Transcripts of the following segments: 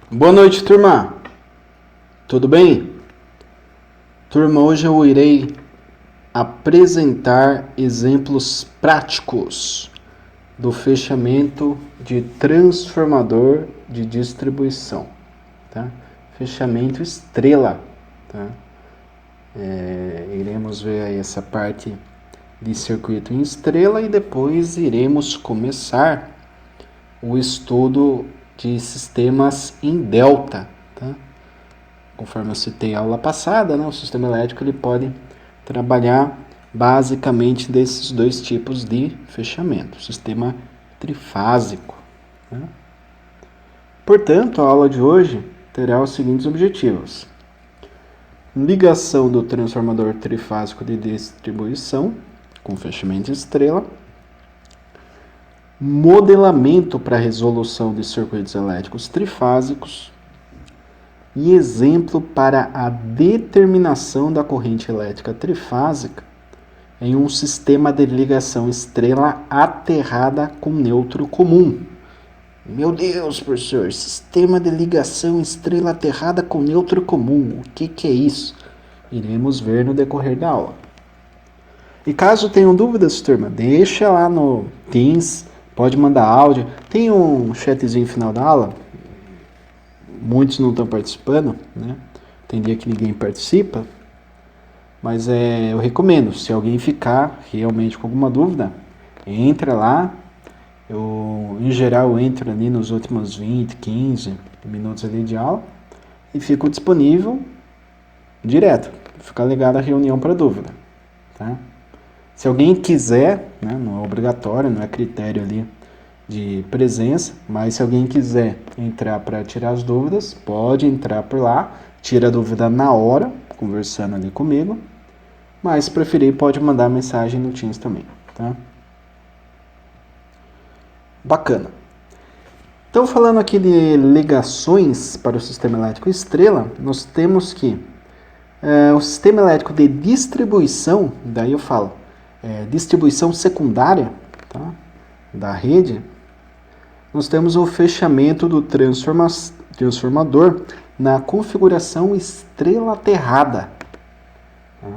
Boa noite, turma. Tudo bem? Turma, hoje eu irei apresentar exemplos práticos do fechamento de transformador de distribuição, tá? Fechamento estrela, tá? Iremos ver aí essa parte de circuito em estrela e depois iremos começar o estudo de sistemas em delta, tá? Conforme eu citei a aula passada, né, o sistema elétrico ele pode trabalhar basicamente desses dois tipos de fechamento, sistema trifásico, né? Portanto, a aula de hoje terá os seguintes objetivos: ligação do transformador trifásico de distribuição com fechamento estrela, modelamento para resolução de circuitos elétricos trifásicos e exemplo para a determinação da corrente elétrica trifásica em um sistema de ligação estrela aterrada com nêutron comum. Meu Deus, professor, sistema de ligação estrela aterrada com nêutron comum, o que é isso? Iremos ver no decorrer da aula. E caso tenham dúvidas, turma, deixa lá no Teams, pode mandar áudio. Tem um chatzinho final da aula, muitos não estão participando, né? Tem dia que ninguém participa, mas eu recomendo, se alguém ficar realmente com alguma dúvida, entra lá. Em geral, eu entro ali nos últimos 20, 15 minutos ali de aula e fico disponível direto. Fica ligado à reunião para dúvida, tá? Se alguém quiser, né, não é obrigatório, não é critério ali de presença, mas se alguém quiser entrar para tirar as dúvidas, pode entrar por lá, tira a dúvida na hora, conversando ali comigo, mas se preferir pode mandar mensagem no Teams também, tá? Bacana. Então, falando aqui de ligações para o sistema elétrico estrela, nós temos que o sistema elétrico de distribuição, daí eu falo, distribuição secundária, tá, da rede, nós temos o fechamento do transformador na configuração estrela aterrada, tá?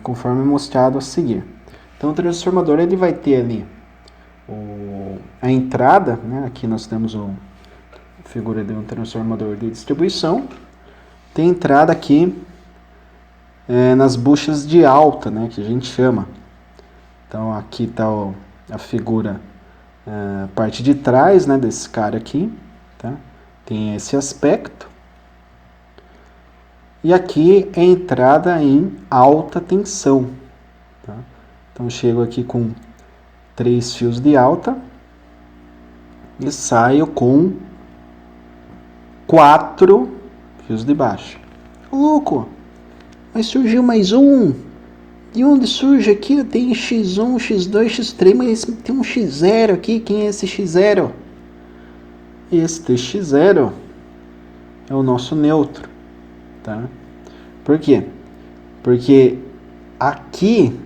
Conforme mostrado a seguir. Então, o transformador ele vai ter ali a entrada, né? Aqui nós temos a figura de um transformador de distribuição. Tem entrada aqui nas buchas de alta, né? Que a gente chama. Então, aqui está a figura, a parte de trás, né, desse cara aqui, tá? Tem esse aspecto. E aqui é a entrada em alta tensão, tá? Então, chego aqui com 3 fios de alta e saio com 4 fios de baixa. Louco! Mas surgiu mais um. De onde surge aqui? Tem X1, X2, X3, mas tem um X0 aqui. Quem é esse X0? Este X0 é o nosso nêutron, tá? Por quê? Porque aqui,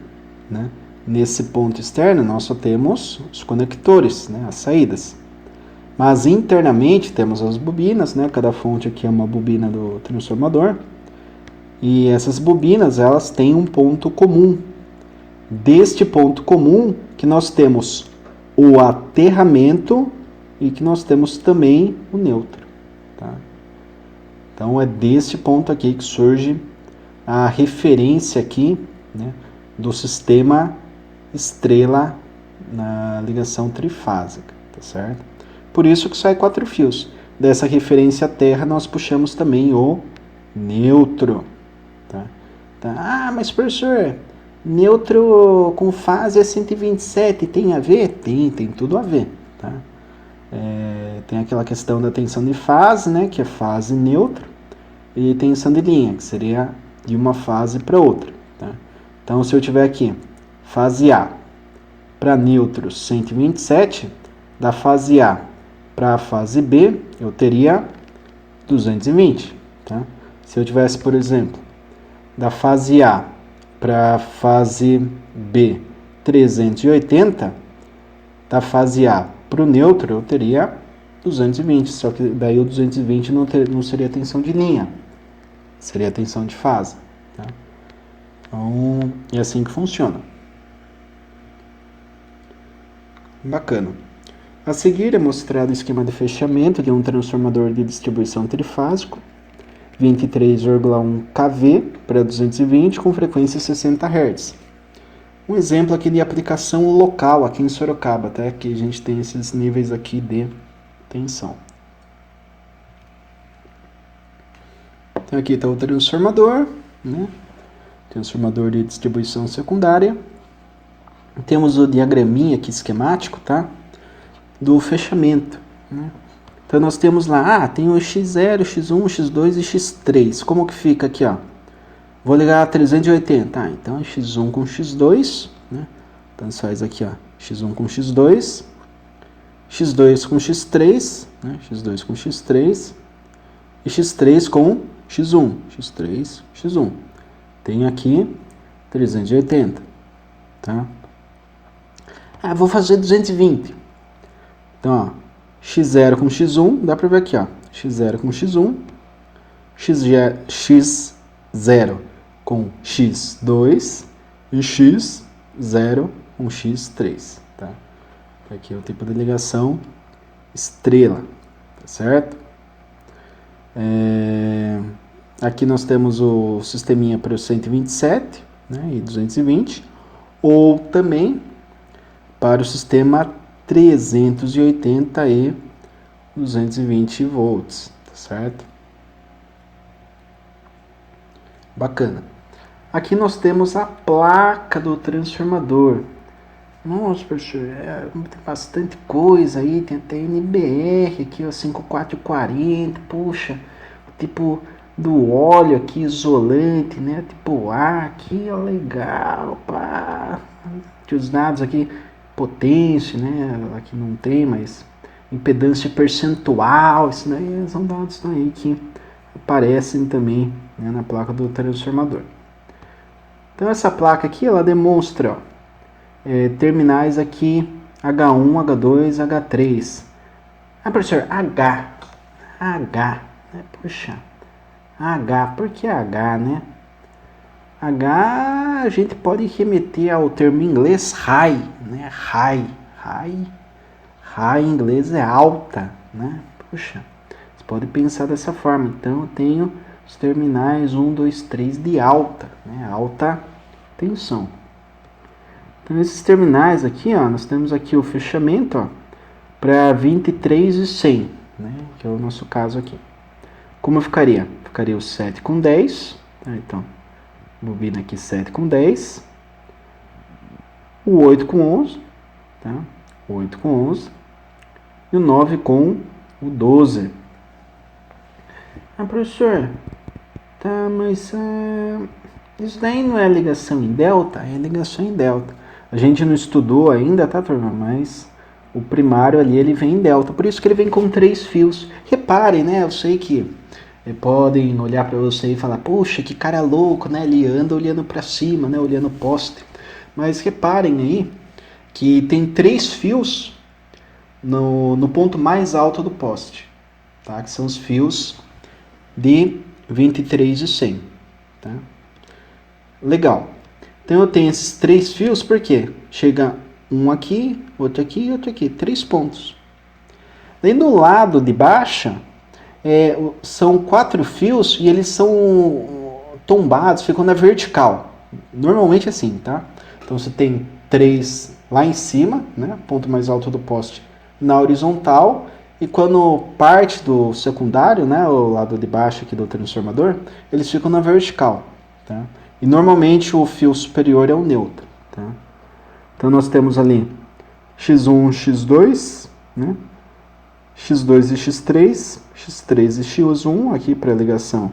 né, nesse ponto externo, nós só temos os conectores, né, as saídas. Mas internamente temos as bobinas, né? Cada fonte aqui é uma bobina do transformador. E essas bobinas, elas têm um ponto comum. Deste ponto comum que nós temos o aterramento e que nós temos também o nêutron, tá? Então é deste ponto aqui que surge a referência aqui, né, do sistema estrela na ligação trifásica, tá certo? Por isso que sai 4 fios. Dessa referência à Terra nós puxamos também o nêutron, tá? Ah, mas professor, nêutron com fase é 127, tem a ver? Tem tudo a ver, tá? Tem aquela questão da tensão de fase, né, que é fase nêutron, e tensão de linha, que seria de uma fase para outra, tá? Então, se eu tiver aqui fase A para nêutron 127, da fase A para a fase B, eu teria 220, tá? Se eu tivesse, por exemplo, da fase A para a fase B 380, da fase A para o nêutron eu teria 220, só que daí o 220 não seria tensão de linha, seria tensão de fase. Tá? Então, é assim que funciona. Bacana. A seguir é mostrado o esquema de fechamento de um transformador de distribuição trifásico, 23,1 kV para 220 com frequência 60 Hz. Um exemplo aqui de aplicação local aqui em Sorocaba, tá? Que a gente tem esses níveis aqui de tensão. Então aqui está o transformador, né? Transformador de distribuição secundária. Temos o diagraminha aqui esquemático, tá? Do fechamento, né? Então nós temos lá, tem o X0, X1, X2 e X3. Como que fica aqui, ó? Vou ligar a 380. Então é X1 com X2, né? Então faz aqui, ó, X1 com X2, X2 com X3, né? X2 com X3 e X3 com X1, X3, X1. Tem aqui 380, tá? Vou fazer 220. Então, ó, X0 com X1, dá pra ver aqui, ó, X0 com X1, X0 com X2 e X0 com X3, tá? Aqui é o tipo de ligação estrela, tá certo? Aqui nós temos o sisteminha para o 127, né, e 220, ou também para o sistema 380 e 220 volts, tá certo? Bacana. Aqui nós temos a placa do transformador. Nossa, professor, tem bastante coisa aí, tem até NBR aqui, ó, 5440, puxa, tipo do óleo aqui, isolante, né, tipo A aqui, ó, legal, pá. Tem os dados aqui, potência, né, aqui não tem, mas impedância percentual, isso daí são dados aí que aparecem também, né, na placa do transformador. Então essa placa aqui, ela demonstra, ó, terminais aqui H1, H2, H3. Professor, H, né? Puxa, H, por que H, né? H a gente pode remeter ao termo em inglês high, né? High em inglês é alta, né? Puxa, você pode pensar dessa forma. Então eu tenho os terminais 1, 2, 3 de alta, né? Alta tensão. Então esses terminais aqui, ó, nós temos aqui o fechamento, ó, para 23 e 100, né? Que é o nosso caso aqui. Como ficaria? Ficaria o 7 com 10, tá? Então bobina aqui 7 com 10, o 8 com 11, tá? 8 com 11 e o 9 com o 12. Professor, tá, mas isso daí não é ligação em delta? É ligação em delta. A gente não estudou ainda, tá, turma? Mas o primário ali, ele vem em delta. Por isso que ele vem com 3 fios. Reparem, né? Eu sei que podem olhar para você e falar, puxa, que cara louco, né? Ele anda olhando para cima, né? Olhando o poste. Mas reparem aí que tem 3 fios no ponto mais alto do poste, tá? Que são os fios de 23 e 100, tá? Legal. Então eu tenho esses 3 fios, por quê? Chega um aqui, outro aqui e outro aqui. 3 pontos. Daí do lado de baixo, são 4 fios e eles são tombados, ficam na vertical. Normalmente assim, tá? Então você tem 3 lá em cima, né? Ponto mais alto do poste, na horizontal. E quando parte do secundário, né? O lado de baixo aqui do transformador, eles ficam na vertical, tá? E normalmente o fio superior é o neutro, tá? Então nós temos ali X1, X2, né? X2 e X3, X3 e X1 aqui para ligação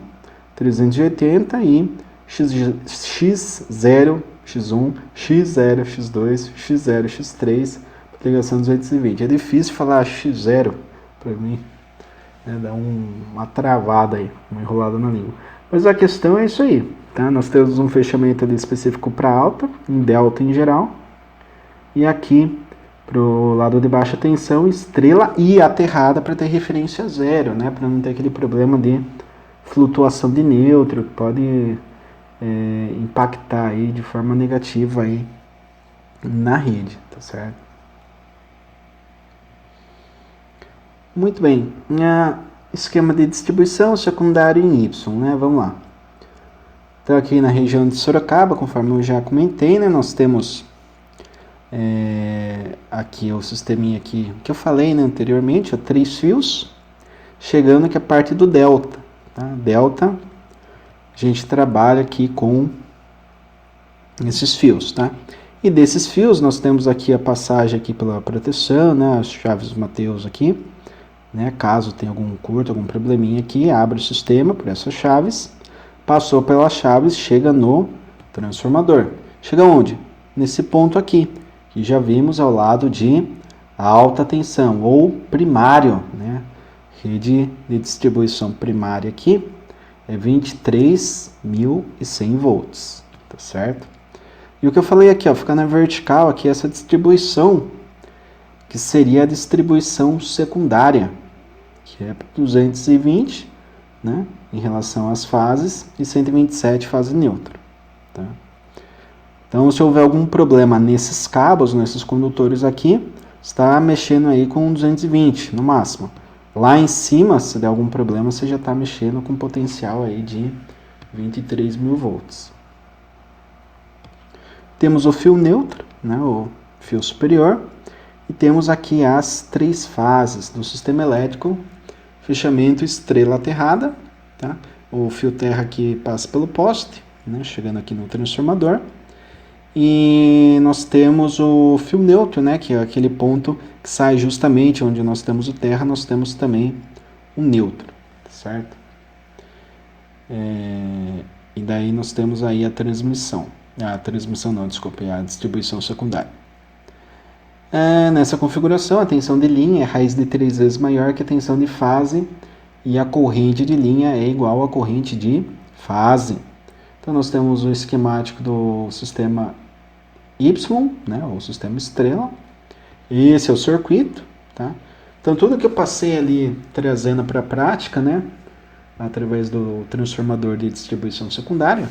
380 e X0, X1, X0, X2, X0, X3 para ligação 220. É difícil falar X0 para mim, né? Dá uma travada aí, uma enrolada na língua. Mas a questão é isso aí, tá? Nós temos um fechamento ali específico para alta, em delta em geral, e aqui pro lado de baixa tensão, estrela e aterrada para ter referência a zero, né? Para não ter aquele problema de flutuação de nêutron que pode impactar aí de forma negativa aí na rede, tá certo? Muito bem, esquema de distribuição secundário em Y, né? Vamos lá. Então aqui na região de Sorocaba, conforme eu já comentei, né? Nós temos aqui o sisteminha aqui que eu falei, né, anteriormente, 3 fios, chegando aqui a parte do delta, tá? Delta, a gente trabalha aqui com esses fios, tá? E desses fios nós temos aqui a passagem aqui pela proteção, né, as chaves Mateus aqui, né, caso tenha algum curto, algum probleminha aqui, abre o sistema por essas chaves, passou pelas chaves, chega no transformador. Chega onde? Nesse ponto aqui, que já vimos ao lado de alta tensão, ou primário, né? Rede de distribuição primária aqui é 23.100 volts, tá certo? E o que eu falei aqui, ó, fica na vertical aqui essa distribuição, que seria a distribuição secundária, que é 220, né, em relação às fases, e 127 fase neutra, tá? Então, se houver algum problema nesses cabos, nesses condutores aqui, está mexendo aí com 220 no máximo. Lá em cima, se der algum problema, você já está mexendo com potencial aí de 23.000 volts. Temos o fio neutro, né, o fio superior, e temos aqui as 3 fases do sistema elétrico, fechamento estrela aterrada, tá? O fio terra aqui passa pelo poste, né, chegando aqui no transformador. E nós temos o fio neutro, né, que é aquele ponto que sai justamente onde nós temos o terra, nós temos também o neutro, certo? E daí nós temos aí a distribuição secundária. Nessa configuração, a tensão de linha é raiz de 3 vezes maior que a tensão de fase e a corrente de linha é igual à corrente de fase. Então, nós temos o esquemático do sistema Y, né, o sistema estrela. Esse é o circuito, tá? Então, tudo que eu passei ali trazendo para a prática, né, através do transformador de distribuição secundária,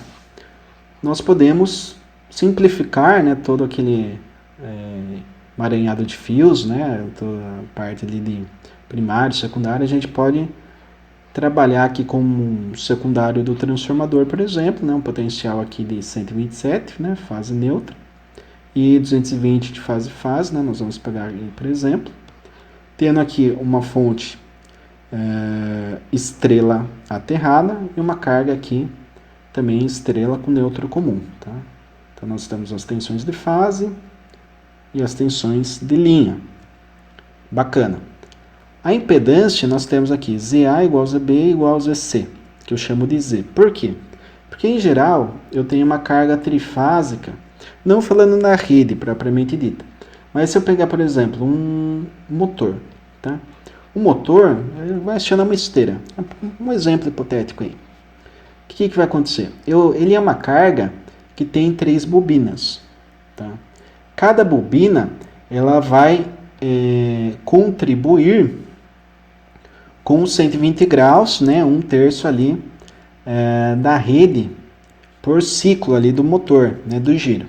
nós podemos simplificar, né, todo aquele emaranhado de fios, né, toda a parte ali de primário, secundário, a gente pode trabalhar aqui com um secundário do transformador, por exemplo, né, um potencial aqui de 127, né, fase neutra, e 220 de fase, né, nós vamos pegar aqui, por exemplo, tendo aqui uma fonte estrela aterrada e uma carga aqui também estrela com neutro comum, tá? Então nós temos as tensões de fase e as tensões de linha. Bacana. A impedância nós temos aqui ZA igual a ZB igual a ZC, que eu chamo de Z. Por quê? Porque em geral eu tenho uma carga trifásica, não falando na rede propriamente dita, mas se eu pegar, por exemplo, um motor, tá? O motor vai acionar uma esteira, um exemplo hipotético aí. O que vai acontecer? Ele é uma carga que tem 3 bobinas, tá? Cada bobina ela vai contribuir com 120 graus, né, 1/3 ali da rede por ciclo ali do motor, né, do giro.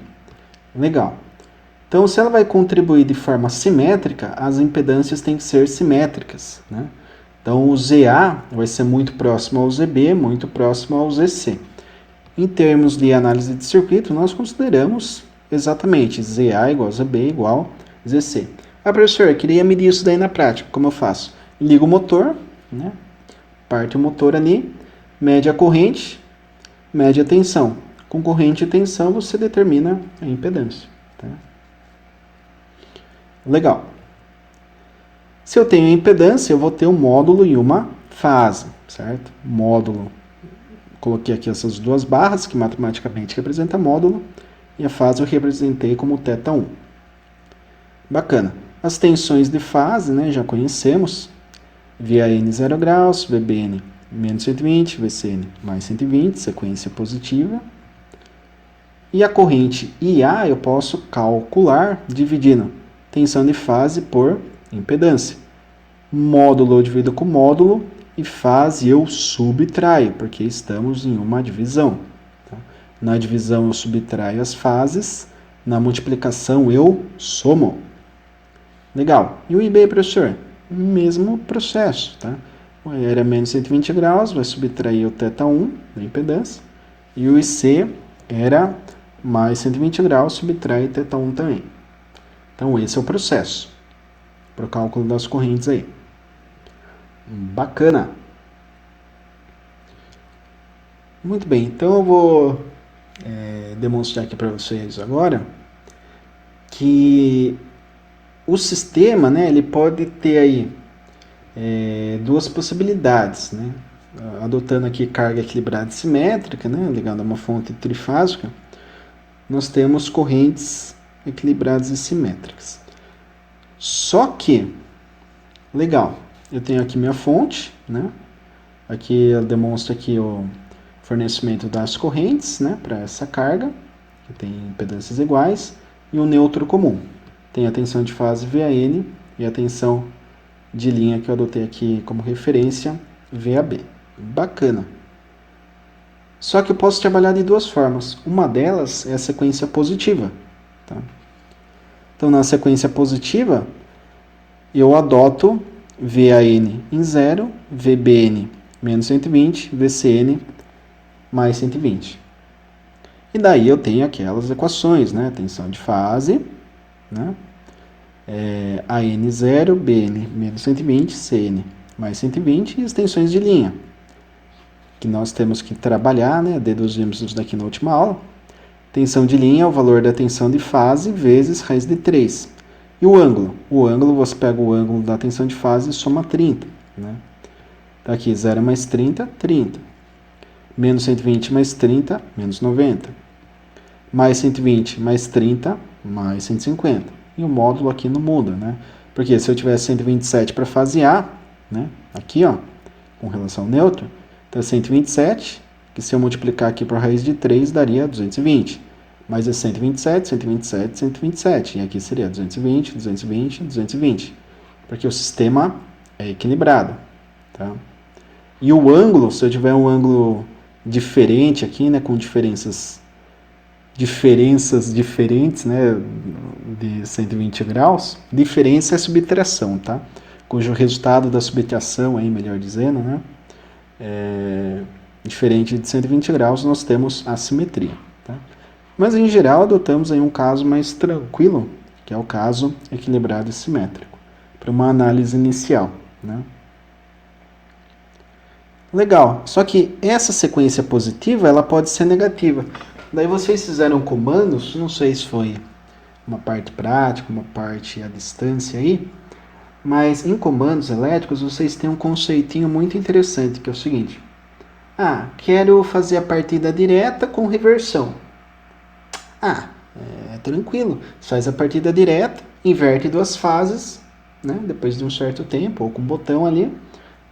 Legal. Então, se ela vai contribuir de forma simétrica, as impedâncias têm que ser simétricas, né? Então, o ZA vai ser muito próximo ao ZB, muito próximo ao ZC. Em termos de análise de circuito, nós consideramos exatamente ZA igual a ZB igual a ZC. Ah, professor, eu queria medir isso daí na prática. Como eu faço? Ligo o motor, né? Parte o motor ali, mede a corrente, mede a tensão. Com corrente e tensão, você determina a impedância, tá? Legal. Se eu tenho impedância, eu vou ter um módulo e uma fase, certo? Módulo, coloquei aqui essas 2 barras, que matematicamente representa módulo, e a fase eu representei como θ1. Bacana. As tensões de fase, né, já conhecemos. VAN 0 graus, VBN menos 120, VCN mais 120, sequência positiva. E a corrente IA eu posso calcular dividindo tensão de fase por impedância. Módulo eu divido com módulo e fase eu subtraio, porque estamos em uma divisão. Tá? Na divisão eu subtraio as fases, na multiplicação eu somo. Legal. E o IB, professor? Mesmo processo. Tá? Era menos 120 graus, vai subtrair o θ1 da impedância. E o IC era mais 120 graus, subtrai θ1 também. Então esse é o processo para o cálculo das correntes aí. Bacana. Muito bem, então eu vou demonstrar aqui para vocês agora que o sistema, né, ele pode ter aí duas possibilidades, né? Adotando aqui carga equilibrada e simétrica, né, ligando a uma fonte trifásica, nós temos correntes equilibradas e simétricas. Só que, legal, eu tenho aqui minha fonte, né? Aqui eu demonstro aqui o fornecimento das correntes, né, para essa carga, que tem impedâncias iguais, e o neutro comum. Tem a tensão de fase VAN e a tensão de linha que eu adotei aqui como referência, VAB. Bacana. Só que eu posso trabalhar de duas formas. Uma delas é a sequência positiva. Tá? Então, na sequência positiva, eu adoto VAN em 0, VBN menos 120, VCN mais 120. E daí eu tenho aquelas equações, né? Tensão de fase, né? AN0, BN menos 120, CN mais 120 e as tensões de linha, que nós temos que trabalhar, né? Deduzimos isso daqui na última aula. Tensão de linha é o valor da tensão de fase vezes raiz de 3. E o ângulo? O ângulo, você pega o ângulo da tensão de fase e soma 30. Né? Tá aqui, 0 mais 30, 30. Menos 120 mais 30, menos 90. Mais 120 mais 30, mais 150. E o módulo aqui não muda, né? Porque se eu tivesse 127 para fase A, né? Aqui, ó, com relação ao neutro, então é 127, que se eu multiplicar aqui por raiz de 3, daria 220. Mas é 127, 127, 127. E aqui seria 220, 220, 220. Porque o sistema é equilibrado. Tá? E o ângulo, se eu tiver um ângulo diferente aqui, né, com diferenças diferentes, né, de 120 graus, diferença é subtração, tá? Cujo resultado da subtração, aí, melhor dizendo, né, diferente de 120 graus, nós temos assimetria. Tá? Mas, em geral, adotamos aí um caso mais tranquilo, que é o caso equilibrado e simétrico, para uma análise inicial. Né? Legal, só que essa sequência positiva ela pode ser negativa. Daí vocês fizeram comandos, não sei se foi uma parte prática, uma parte à distância aí, mas em comandos elétricos vocês têm um conceitinho muito interessante, que é o seguinte. Quero fazer a partida direta com reversão. É tranquilo. Você faz a partida direta, inverte duas fases, né, depois de um certo tempo, ou com o botão ali,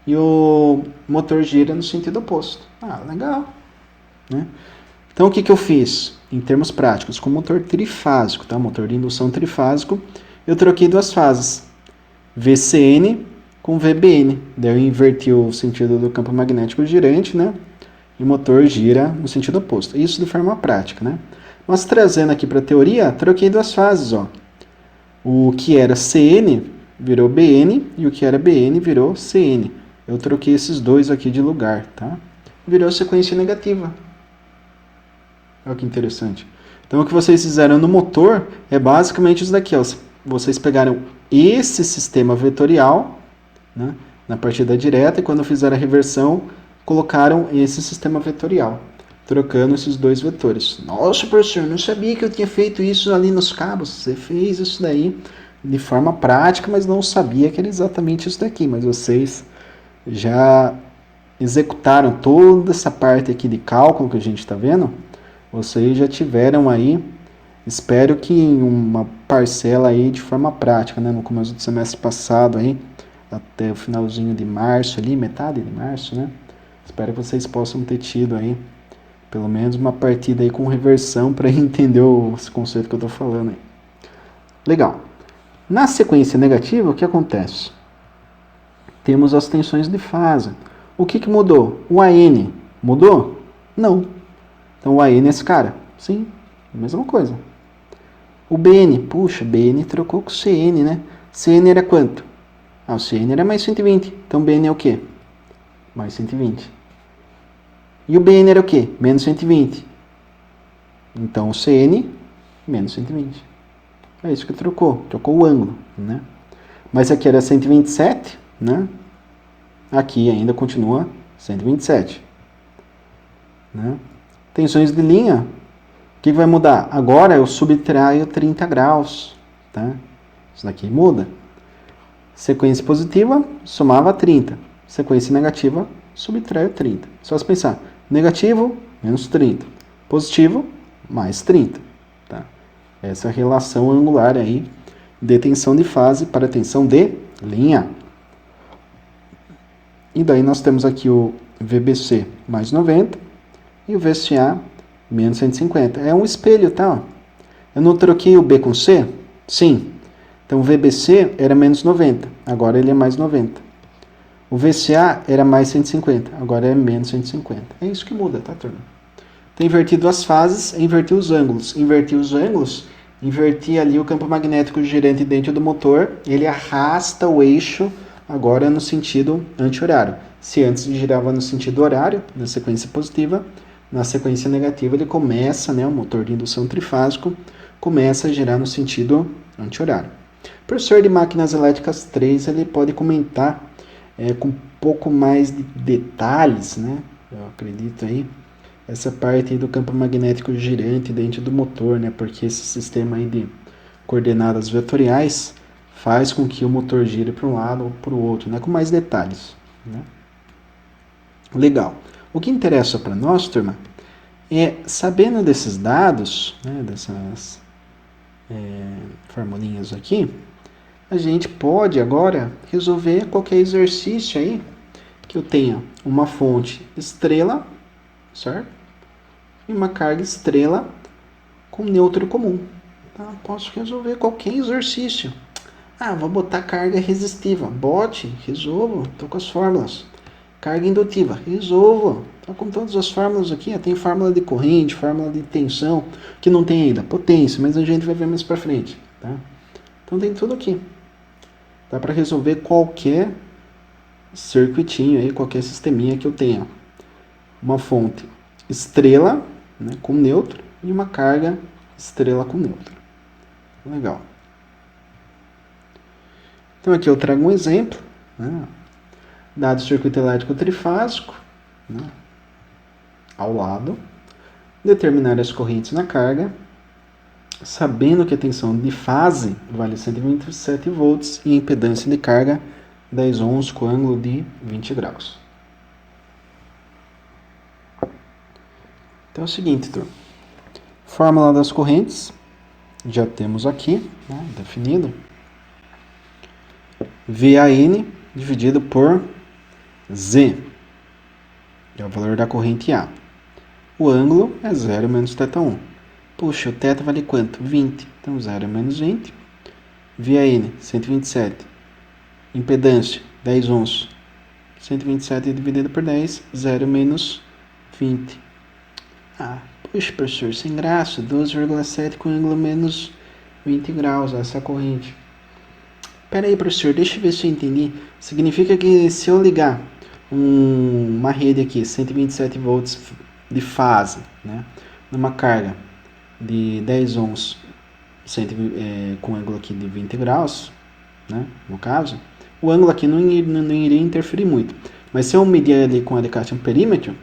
e o motor gira no sentido oposto. Legal. Né? Então, o que eu fiz? Em termos práticos, com motor trifásico, tá? Motor de indução trifásico, eu troquei duas fases. VCN com VBN. Daí eu inverti o sentido do campo magnético girante, né? E o motor gira no sentido oposto. Isso de forma prática, né? Mas trazendo aqui para a teoria, troquei duas fases, ó. O que era CN virou BN e o que era BN virou CN. Eu troquei esses dois aqui de lugar, tá? Virou sequência negativa. Olha que interessante. Então, o que vocês fizeram no motor é basicamente isso daqui, ó. Vocês pegaram esse sistema vetorial, né, na partida direta, e quando fizeram a reversão, colocaram esse sistema vetorial, trocando esses dois vetores. Nossa, professor, não sabia que eu tinha feito isso ali nos cabos. Você fez isso daí de forma prática, mas não sabia que era exatamente isso daqui. Mas vocês já executaram toda essa parte aqui de cálculo que a gente está vendo. Vocês já tiveram aí, espero que em uma parcela aí de forma prática, né, no começo do semestre passado aí, até o finalzinho de março ali, metade de março, né? Espero que vocês possam ter tido aí, pelo menos uma partida aí com reversão para entender esse conceito que eu estou falando aí. Legal. Na sequência negativa, o que acontece? Temos as tensões de fase. O que mudou? O AN mudou? Não. Então o AN é esse cara. Sim, mesma coisa. O BN, puxa, BN trocou com o CN, né? CN era quanto? Ah, o CN era mais 120. Então BN é o quê? Mais 120. E o BN era o quê? Menos 120. Então o CN, menos 120. É isso que trocou o ângulo, né? Mas aqui era 127, né? Aqui ainda continua 127. Né? Tensões de linha, o que vai mudar? Agora eu subtraio 30 graus. Tá? Isso daqui muda. Sequência positiva, somava 30. Sequência negativa, subtraio 30. Só se pensar, negativo, menos 30. Positivo, mais 30. Tá? Essa relação angular aí de tensão de fase para tensão de linha. E daí nós temos aqui o VBC mais 90 e o VCA menos 150. É um espelho, tá? Eu não troquei o B com C? Sim. Então o VBC era menos 90, agora ele é mais 90. O VCA era mais 150, agora é menos 150. É isso que muda, tá, turma? Então, invertido as fases, inverti os ângulos. Inverti os ângulos, inverti ali o campo magnético girante dentro do motor, ele arrasta o eixo agora no sentido anti-horário. Se antes girava no sentido horário, na sequência positiva, na sequência negativa ele começa, né, o motor de indução trifásico, começa a girar no sentido anti-horário. O professor de máquinas elétricas 3, ele pode comentar com um pouco mais de detalhes, né, eu acredito aí, essa parte aí do campo magnético girante dentro do motor, né, porque esse sistema aí de coordenadas vetoriais faz com que o motor gire para um lado ou para o outro, né, com mais detalhes. Né? Legal. O que interessa para nós, turma, é, sabendo desses dados, né, dessas formulinhas aqui, a gente pode agora resolver qualquer exercício aí que eu tenha uma fonte estrela, certo? E uma carga estrela com nêutron comum. Tá? Posso resolver qualquer exercício. Ah, vou botar carga resistiva. Bote, resolvo, estou com as fórmulas. Carga indutiva, resolvo. Estou com todas as fórmulas aqui. Tem fórmula de corrente, fórmula de tensão, que não tem ainda potência, mas a gente vai ver mais para frente. Tá? Então tem tudo aqui. Dá para resolver qualquer circuitinho aí, qualquer sisteminha que eu tenha. Uma fonte estrela, né, com nêutron, e uma carga estrela com nêutron. Legal. Então aqui eu trago um exemplo, né, dado o circuito elétrico trifásico, né, ao lado, determinar as correntes na carga, sabendo que a tensão de fase vale 127 volts e a impedância de carga 10 ohms com ângulo de 20 graus. Então é o seguinte, turma. Fórmula das correntes, já temos aqui, né, definido. VAN dividido por Z, é o valor da corrente A. O ângulo é 0 menos θ1. Puxa, o θ vale quanto? 20. Então 0 menos 20. VAN, 127. Impedância, 10 ohms. 127 dividido por 10, 0 menos 20. Ah, puxa, professor, sem graça, 12,7 com ângulo menos 20 graus, essa é a corrente. Pera aí, professor, deixa eu ver se eu entendi. Significa que se eu ligar uma rede aqui, 127 volts de fase, né, numa carga de 10 ohms com ângulo aqui de 20 graus, né, no caso, o ângulo aqui não iria interferir muito. Mas se eu medir ali com alicate amperímetro,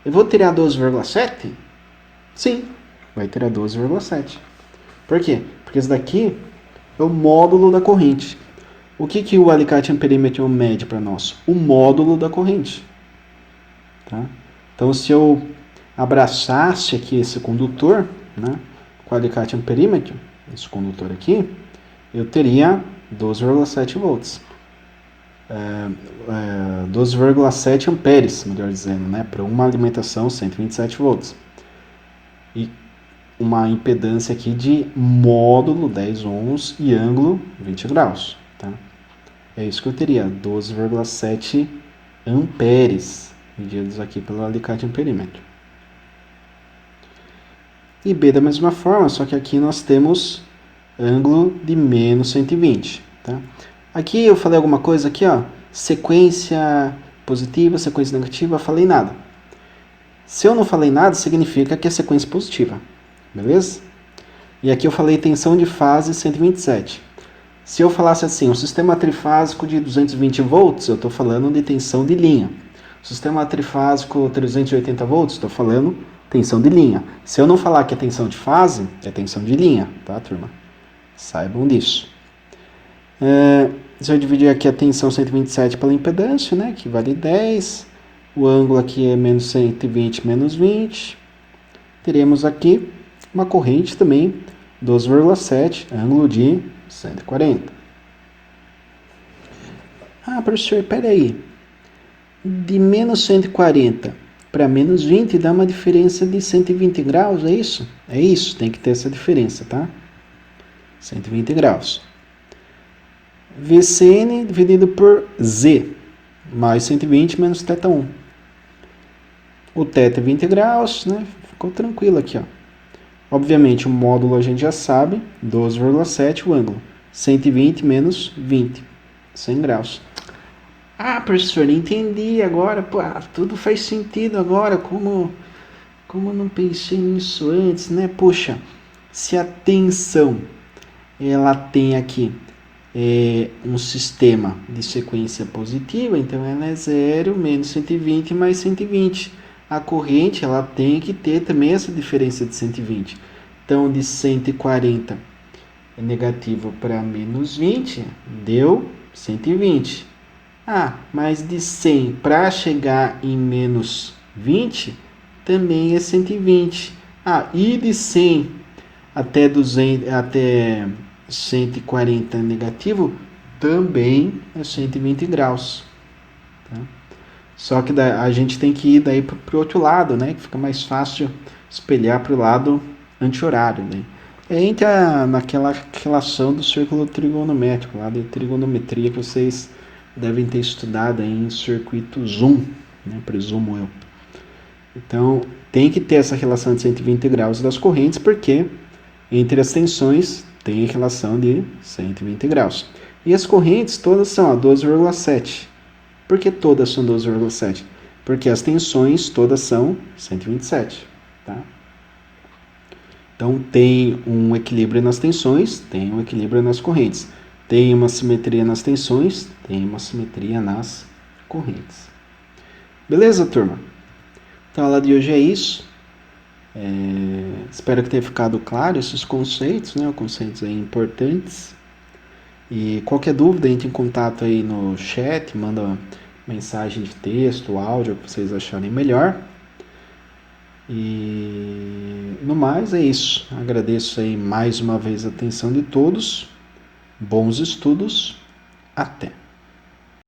eu vou tirar 12,7? Sim, vai tirar 12,7. Por quê? Porque isso daqui é o módulo da corrente. O que o alicate amperímetro mede para nós? O módulo da corrente. Tá? Então, se eu abraçasse aqui esse condutor, né, com o alicate amperímetro, esse condutor aqui, eu teria 12,7 volts. 12,7 amperes, melhor dizendo, né, para uma alimentação 127 volts. E uma impedância aqui de módulo 10 ohms e ângulo 20 graus. Tá? É isso que eu teria, 12,7 amperes, medidos aqui pelo alicate amperímetro. E B da mesma forma, só que aqui nós temos ângulo de menos 120. Tá? Aqui eu falei alguma coisa aqui, ó, sequência positiva, sequência negativa, falei nada. Se eu não falei nada, significa que é sequência positiva, beleza? E aqui eu falei tensão de fase 127. Se eu falasse assim, um sistema trifásico de 220 volts, eu estou falando de tensão de linha. Sistema trifásico 380 volts, estou falando tensão de linha. Se eu não falar que é tensão de fase, é tensão de linha, tá, turma? Saibam disso. Se eu dividir aqui a tensão 127 pela impedância, né, que vale 10, o ângulo aqui é menos 120 menos 20, teremos aqui uma corrente também, 12,7, ângulo de 140. Ah, professor, peraí. De menos 140 para menos 20 dá uma diferença de 120 graus, é isso? É isso, tem que ter essa diferença, tá? 120 graus. VCN dividido por Z, mais 120 menos θ1. O θ é 20 graus, né? Ficou tranquilo aqui, ó. Obviamente, o módulo a gente já sabe, 12,7 o ângulo. 120 menos 20, 100 graus. Ah, professor, entendi agora. Pô, tudo faz sentido agora. Como não pensei nisso antes, né? Poxa, se a tensão ela tem aqui um sistema de sequência positiva, então ela é 0 menos 120 mais 120. A corrente ela tem que ter também essa diferença de 120. Então, de 140 negativo para menos 20, deu 120. Ah, mas de 100 para chegar em menos 20, também é 120. Ah, e de 100 até 140 negativo, também é 120 graus. Tá? Só que a gente tem que ir daí para o outro lado, né? Que fica mais fácil espelhar para o lado anti-horário. Né? Entra naquela relação do círculo trigonométrico, lá de trigonometria que vocês devem ter estudado aí em circuito Zoom, né? Presumo eu. Então, tem que ter essa relação de 120 graus das correntes, porque entre as tensões tem a relação de 120 graus. E as correntes todas são 12,7. Por que todas são 12,7? Porque as tensões todas são 127. Tá? Então, tem um equilíbrio nas tensões, tem um equilíbrio nas correntes. Tem uma simetria nas tensões, tem uma simetria nas correntes. Beleza, turma? Então, a aula de hoje é isso. Espero que tenha ficado claro esses conceitos, né? Conceitos aí importantes. E qualquer dúvida, entre em contato aí no chat, manda mensagem de texto, áudio, o que vocês acharem melhor. E no mais é isso. Agradeço aí mais uma vez a atenção de todos. Bons estudos. Até!